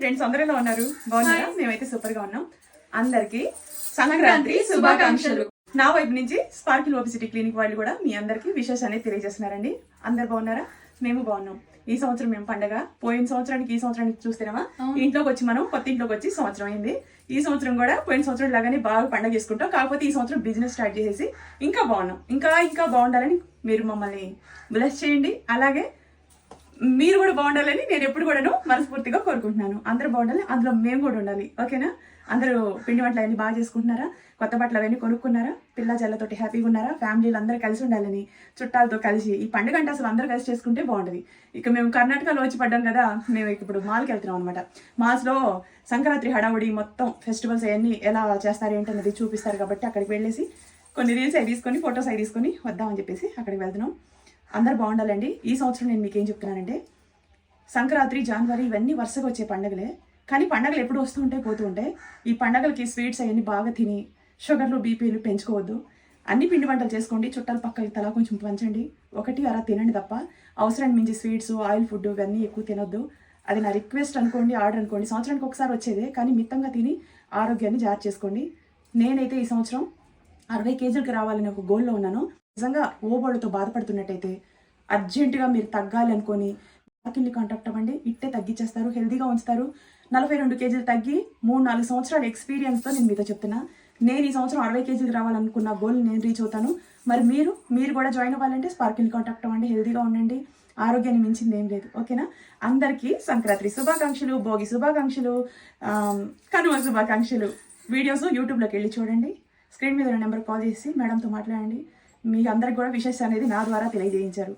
Friends అందరూ ఎలా ఉన్నారు? బాగున్నారా? మేమైతే సూపర్ గా ఉన్నాం. అందరికి సంక్రాంతి శుభాకాంక్షలు. నా వైపు నుంచి స్పార్కిల్ ఓబిసిటీ క్లినిక్ వాళ్ళు కూడా మీ అందరికి విషెస్ అనేది తెలియజేస్తున్నారండి. అందరు బాగున్నారా? మేము బాగున్నాం. ఈ సంవత్సరం మేము పండగ పోయిన సంవత్సరానికి ఈ సంవత్సరానికి చూస్తేనేమా ఇంట్లోకి వచ్చి మనం కొత్త ఇంట్లోకి వచ్చి సంవత్సరం అయింది. ఈ సంవత్సరం కూడా పోయిన సంవత్సరం లాగానే బాగా పండగ చేసుకుంటాం. కాకపోతే ఈ సంవత్సరం బిజినెస్ స్టార్ట్ చేసేసి ఇంకా బాగున్నాం. ఇంకా బాగుండాలని మీరు మమ్మల్ని బ్లెస్ చేయండి. అలాగే మీరు కూడా బాగుండాలని నేను ఎప్పుడు కూడాను మనస్ఫూర్తిగా కోరుకుంటున్నాను. అందరూ బాగుండాలి, అందులో మేము కూడా ఉండాలి. ఓకేనా? అందరూ పిండి వంటలు అవన్నీ బాగా చేసుకుంటున్నారా? కొత్త బట్టలు అవన్నీ కొనుక్కున్నారా? పిల్ల జల్లతోటి హ్యాపీగా ఉన్నారా? ఫ్యామిలీలు అందరూ కలిసి ఉండాలని, చుట్టాలతో కలిసి ఈ పండుగ అంటే అసలు అందరూ కలిసి చేసుకుంటే బాగుంటుంది. ఇక మేము కర్ణాటకలో వచ్చి పడ్డాం కదా, మేము ఇప్పుడు మాల్కి వెళ్తున్నాం అనమాట. మాల్స్లో సంక్రాంతి హడావుడి మొత్తం ఫెస్టివల్స్ అవన్నీ ఎలా చేస్తారు ఏంటనేది చూపిస్తారు కాబట్టి అక్కడికి వెళ్ళేసి కొన్ని రీల్స్ అవి తీసుకొని ఫొటోస్ అవి తీసుకొని వద్దామని చెప్పేసి అక్కడికి వెళ్తున్నాం. అందరు బాగుండాలండి. ఈ సంవత్సరం నేను మీకు ఏం చెప్తున్నానంటే, సంక్రాంతి, జనవరి ఇవన్నీ వరుసగా వచ్చే పండుగలే. కానీ పండుగలు ఎప్పుడు వస్తూ ఉంటాయి, పోతూ ఉంటాయి. ఈ పండుగలకి స్వీట్స్ అవన్నీ బాగా తిని షుగర్లు బీపీలు పెంచుకోవద్దు. అన్ని పిండి వంటలు చేసుకోండి. చుట్టాల పక్కకి తలా కొంచెం పంచండి. ఒకటి అలా తినండి తప్ప అవసరానికి మించి స్వీట్స్, ఆయిల్ ఫుడ్ ఇవన్నీ ఎక్కువ తినొద్దు. అది నా రిక్వెస్ట్ అనుకోండి, ఆర్డర్ అనుకోండి. సంవత్సరానికి ఒకసారి వచ్చేదే, కానీ మిత్తంగా తిని ఆరోగ్యాన్ని జాగ్రత్త చేసుకోండి. నేనైతే ఈ సంవత్సరం 60 కేజీలకి రావాలని ఒక గోల్లో ఉన్నాను. నిజంగా ఓబోళ్ళతో బాధపడుతున్నట్టయితే అర్జెంటుగా మీరు తగ్గాలి అనుకొని వాకిల్ని కాంటాక్ట్ అవ్వండి. ఇట్టే తగ్గించేస్తారు, హెల్దీగా ఉంచుతారు. 42 కేజీలు తగ్గి 3-4 సంవత్సరాల ఎక్స్పీరియన్స్తో నేను మీతో చెప్తున్నా. నేను ఈ సంవత్సరం 60 కేజీలకు రావాలనుకున్న గోల్ నేను రీచ్ అవుతాను. మరి మీరు కూడా జాయిన్ అవ్వాలంటే స్పార్కిల్ని కాంటాక్ట్ అవ్వండి. హెల్దీగా ఉండండి. ఆరోగ్యాన్ని మించింది ఏం లేదు. ఓకేనా? అందరికీ సంక్రాంతి శుభాకాంక్షలు, భోగి శుభాకాంక్షలు, కనుమ శుభాకాంక్షలు. వీడియోస్ యూట్యూబ్లోకి వెళ్ళి చూడండి. స్క్రీన్ మీద నెంబర్ కాల్ చేసి మేడంతో మాట్లాడండి. మీ అందరికి కూడా విషెస్ అనేది నా ద్వారా తెలియజేయించారు.